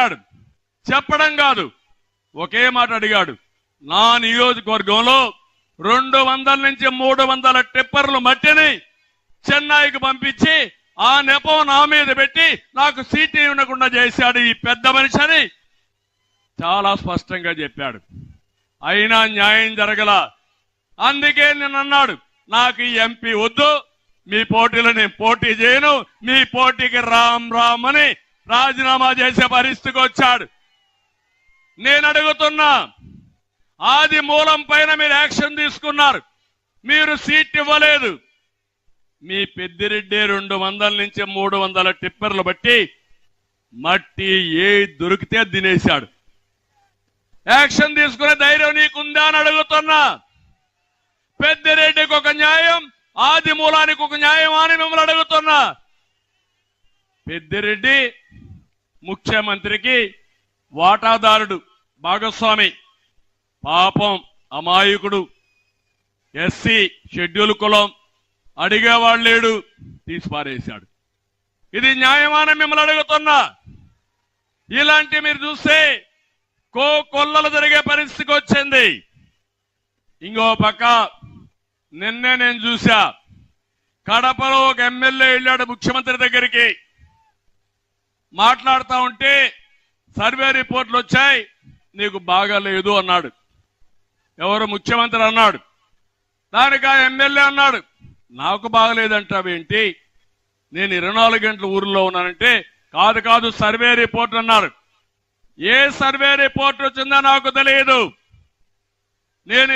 చెప్పాడు. చెప్పడం కాదు, ఒకే మాట అడిగాడు. నా నియోజకవర్గంలో 200 నుంచి 300 టిప్పర్లు మట్టిని చెన్నైకి పంపించి ఆ నెపం నా మీద పెట్టి నాకు సీట్ ఇవ్వకుండా చేశాడు ఈ పెద్ద మనిషి అని చాలా స్పష్టంగా చెప్పాడు. అయినా న్యాయం జరగల. అందుకే నేను అన్నాడు, నాకు ఈ ఎంపీ వద్దు, మీ పోటీలో నేను పోటీ చేయను, మీ పోటీకి రామ్ రామ్ అని రాజీనామా చేసే పరిస్థితికి వచ్చాడు. నేను అడుగుతున్నా, ఆది మూలం పైన మీరు యాక్షన్ తీసుకున్నారు, మీరు సీట్ ఇవ్వలేదు. మీ పెద్దిరెడ్డి 200 నుంచి 300 టిప్పర్లు బట్టి మట్టి ఏ దొరికితే తినేశాడు. యాక్షన్ తీసుకునే ధైర్యం నీకుందా అని అడుగుతున్నా. పెద్దిరెడ్డికి ఒక న్యాయం, ఆది మూలానికి ఒక న్యాయం అని మిమ్మల్ని అడుగుతున్నా. పెద్దిరెడ్డి ముఖ్యమంత్రికి వాటాదారుడు, భాగస్వామి, పాపం అమాయకుడు, ఎస్సీ షెడ్యూల్ కులం, అడిగేవాడు లేడు, తీసిపారేశాడు. ఇది న్యాయమానం మిమ్మల్ని అడుగుతున్నా. ఇలాంటి మీరు చూస్తే కొల్లలు జరిగే పరిస్థితికి వచ్చింది. ఇంకో పక్క నిన్నే నేను చూసా, కడపలో ఒక ఎమ్మెల్యే వెళ్ళాడు ముఖ్యమంత్రి దగ్గరికి. మాట్లాడుతూ ఉంటే సర్వే రిపోర్ట్లు వచ్చాయి, నీకు బాగాలేదు అన్నాడు. ఎవరు? ముఖ్యమంత్రి అన్నాడు. దానికి ఆ ఎమ్మెల్యే అన్నాడు, నాకు బాగలేదంటావేంటి, నేను 24 గంటలు ఊరిలో ఉన్నానంటే, కాదు సర్వే రిపోర్ట్ అన్నారు. ఏ సర్వే రిపోర్ట్ వచ్చిందో నాకు తెలియదు. నేను